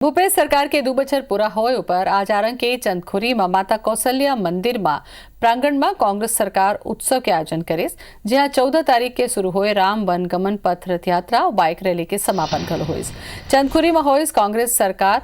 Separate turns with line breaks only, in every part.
भूपेश सरकार के 2 बछर पूरा होय पर आज आरंग के चंदखुरी में माता कौशल्या मंदिर में प्रांगण में कांग्रेस सरकार उत्सव के आयोजन करे, जहां 14 तारीख के शुरू हुए राम वन गमन पथ रथ यात्रा और बाइक रैली के समापन कल हुई। चंदखुरी में हुई कांग्रेस सरकार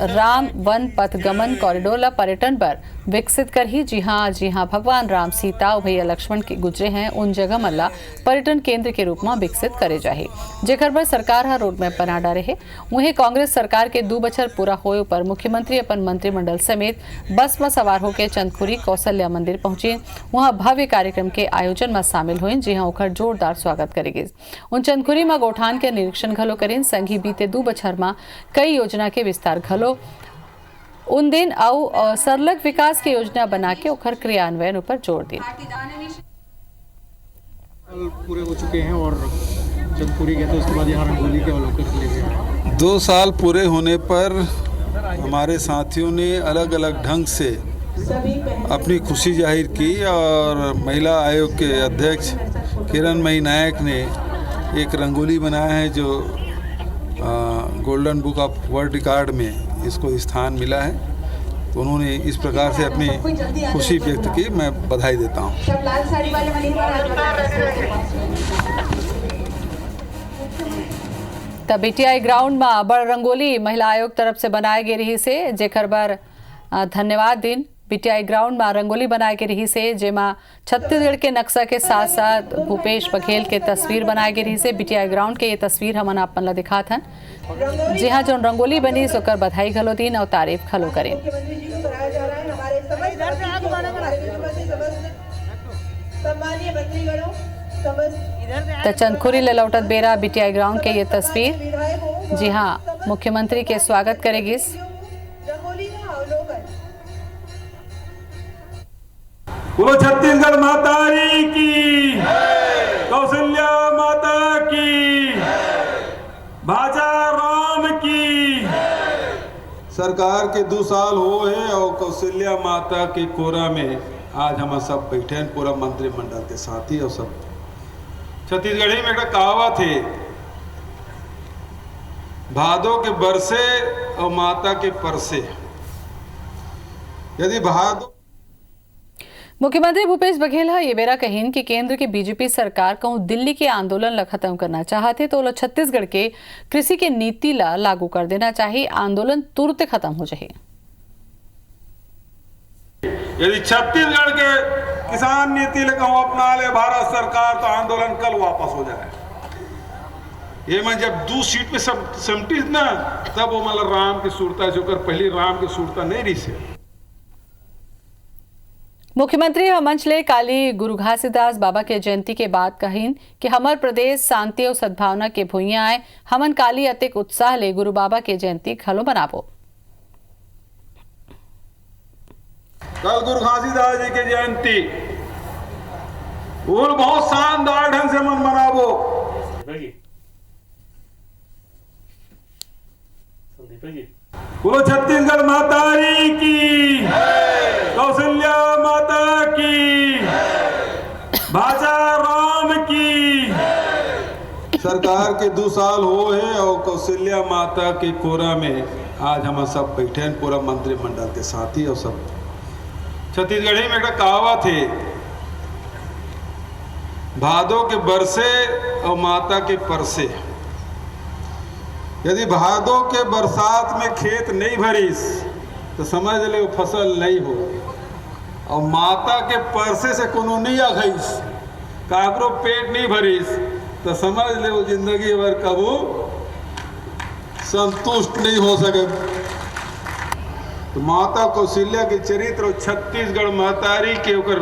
राम वन पथ गमन कॉरिडोर ला पर्यटन पर विकसित कर ही जी हाँ भगवान राम सीता और भैया लक्ष्मण के गुजरे हैं उन जगह मल्ला पर्यटन केंद्र के रूप में विकसित करे जाए, जेकर पर सरकार हर रोड मैप बना डाले है। वहीं कांग्रेस सरकार के 2 बछर पूरा होए पर मुख्यमंत्री अपन मंत्रिमंडल समेत बस में सवार होकर चंदखुरी कौशल्या मंदिर पहुंचे। वहां भव्य कार्यक्रम के आयोजन में शामिल हुए, जी हाँ ओकर जोरदार स्वागत करेगी। उन चंदखुरी में गोठान के निरीक्षण घलो करें, संगी बीते 2 बछर में कई योजना के विस्तार घलो उन दिन और सरलग विकास की योजना बना के ओकर क्रियान्वयन पर जोर दी।
पूरे हो चुके हैं और जब पूरी गए तो उसके बाद यहाँ रंगोली के अवलोकन ले गए।
2 साल पूरे होने पर हमारे साथियों ने अलग अलग ढंग से अपनी खुशी जाहिर की और महिला आयोग के अध्यक्ष किरणमयी नायक ने एक रंगोली बनाया है जो golden book of world record में इसको स्थान मिला है। तो उन्होंने इस प्रकार से अपनी खुशी व्यक्त की, मैं बधाई देता हूँ।
तब बीटीआई ग्राउंड में बड़ रंगोली महिला आयोग तरफ से बनाए गए रही से, जेकर बर धन्यवाद दिन। बीटीआई ग्राउंड में रंगोली बनाए गई रही से, जेमा छत्तीसगढ़ के नक्शा के साथ साथ भूपेश बघेल के तस्वीर बनाए गई रही से। बीटीआई ग्राउंड के ये तस्वीर हमन आपन ला दिखात हन, जी हाँ जो रंगोली बनी सोकर बधाई घलो दिन और तारीफ घलो करें। तो चंदखुरी ले लौटत बेरा बीटीआई ग्राउंड के ये तस्वीर, जी हाँ मुख्यमंत्री के स्वागत करेगी।
बोलो छत्तीसगढ़ माता की, कौशल्या माता की, भाजा राम की।
सरकार के 2 साल हो है और कौशल्या माता के कोरा में आज हम सब बैठे हैं, पूरा मंत्रिमंडल के साथी और सब। छत्तीसगढ़ी में एक कहावत है, भादों के बरसे और माता के परसे। यदि भादों
मुख्यमंत्री भूपेश बघेल ये बेरा कहीन कि केंद्र की बीजेपी सरकार कहूँ दिल्ली के आंदोलन ला खत्म करना चाहते तो वो छत्तीसगढ़ के कृषि के नीति ला लागू कर देना चाहिए, आंदोलन तुरंत खत्म हो जाए।
यदि छत्तीसगढ़ के किसान नीति ले कहूँ अपना ले भारत सरकार तो आंदोलन कल वापस हो जाए। ये मैं जब 2 सीट पे सब समटी ना तब वो मतलब राम की सूरता जो कर पहली राम की सूरता नहीं रही से।
मुख्यमंत्री मंच ले काली गुरु घासीदास बाबा के जयंती के बाद कहीन कि हमार प्रदेश शांति और सद्भावना के भूइयां आए, हमन काली अतिक उत्साह ले गुरु बाबा के जयंती खलो मनाबो।
कल गुरु घासीदास जी की जयंती और बहुत शानदार ढंग से मन मनाबो। बोलो छत्तीसगढ़ माता की, कौशल्या माता की, भाजा राम की।
सरकार के 2 साल हो है और कौशल्या माता के कोरा में आज हम सब बैठे हैं, पूरा मंत्रिमंडल के साथी और सब।
छत्तीसगढ़ी में एक कहावत है, भादों के बरसे और माता के परसे।
यदि भादों के बरसात में खेत नहीं भरीस तो समझ ले वो फसल नहीं हो, और माता के परसे से कोनो नहीं आ गईस, काकरो पेट नहीं भरीस तो समझ ले वो जिंदगी भर कबू संतुष्ट नहीं हो सके। तो माता कौशल्या के चरित्र और छत्तीसगढ़ महतारी के ओकर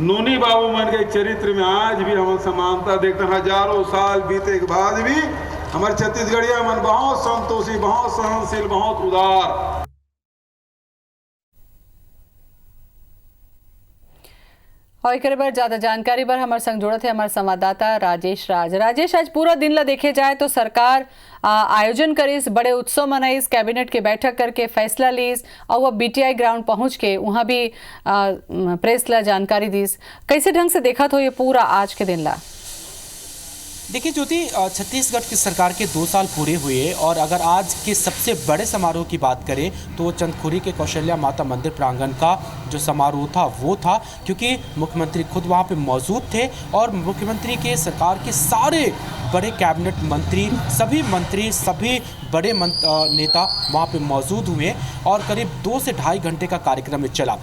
नोनी बाबू मन के चरित्र में आज भी हम समानता देखते हैं। हजारों साल बीते के बाद भी हमारे छत्तीसगढ़िया मन बहुत संतोषी, बहुत सहनशील, बहुत उदार।
और एक बार ज्यादा जानकारी पर हमारे संग जुड़े थे हमारे संवाददाता राजेश राज। राजेश, आज पूरा दिन ला देखे जाए तो सरकार आयोजन करीस, बड़े उत्सव मनाईस, कैबिनेट की बैठक करके फैसला लीस और वह बीटीआई ग्राउंड पहुंच के वहां भी प्रेस ला जानकारी दीस। कैसे ढंग से देखा तो ये पूरा आज के दिन ला?
देखिए ज्योति, छत्तीसगढ़ की सरकार के 2 साल पूरे हुए और अगर आज के सबसे बड़े समारोह की बात करें तो वो चंदखुरी के कौशल्या माता मंदिर प्रांगण का जो समारोह था वो था, क्योंकि मुख्यमंत्री खुद वहाँ पे मौजूद थे और मुख्यमंत्री के सरकार के सारे बड़े कैबिनेट मंत्री, सभी बड़े नेता वहाँ पे मौजूद हुए और करीब 2 से ढाई घंटे का कार्यक्रम में चला।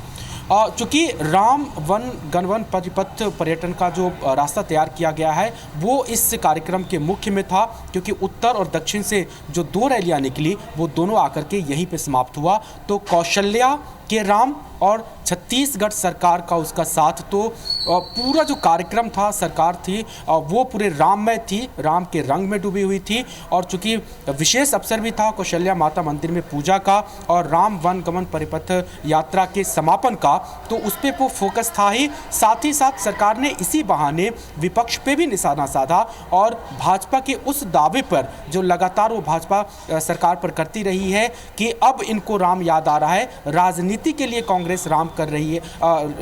चूँकि राम वन गणवन परिपथ पर्यटन का जो रास्ता तैयार किया गया है वो इस कार्यक्रम के मुख्य में था, क्योंकि उत्तर और दक्षिण से जो 2 रैलियाँ निकली वो दोनों आकर के यहीं पे समाप्त हुआ। तो कौशल्या के राम और छत्तीसगढ़ सरकार का उसका साथ, तो पूरा जो कार्यक्रम था, सरकार थी वो पूरे राममय थी, राम के रंग में डूबी हुई थी। और चूँकि विशेष अवसर भी था कौशल्या माता मंदिर में पूजा का और राम वन गमन परिपथ यात्रा के समापन का, तो उस पर वो फोकस था ही साथ सरकार ने इसी बहाने विपक्ष पे भी निशाना साधा और भाजपा के उस दावे पर जो लगातार वो भाजपा सरकार पर करती रही है कि अब इनको राम याद आ रहा है, राजनीति के लिए कांग्रेस राम कर रही है,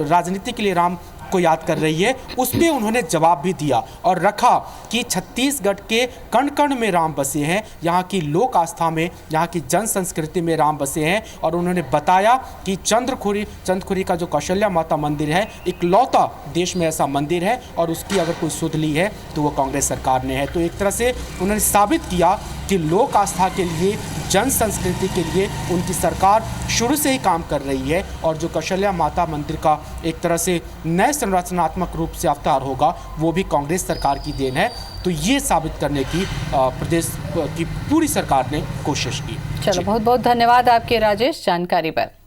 राजनीति के लिए राम को याद कर रही है, उस पे उन्होंने जवाब भी दिया और रखा कि छत्तीसगढ़ के कण कण में राम बसे हैं, यहाँ की लोक आस्था में, यहाँ की जन संस्कृति में राम बसे हैं। और उन्होंने बताया कि चंदखुरी का जो कौशल्या माता मंदिर है इकलौता देश में ऐसा मंदिर है और उसकी अगर कोई सुध ली है तो वो कांग्रेस सरकार ने है। तो एक तरह से उन्होंने साबित किया कि लोक आस्था के लिए, जन संस्कृति के लिए उनकी सरकार शुरू से ही काम कर रही है और जो कौशल्या माता मंदिर का एक तरह से नए संरचनात्मक रूप से अवतार होगा वो भी कांग्रेस सरकार की देन है। तो ये साबित करने की प्रदेश की पूरी सरकार ने कोशिश की।
चलो, बहुत बहुत धन्यवाद आपके राजेश जानकारी पर।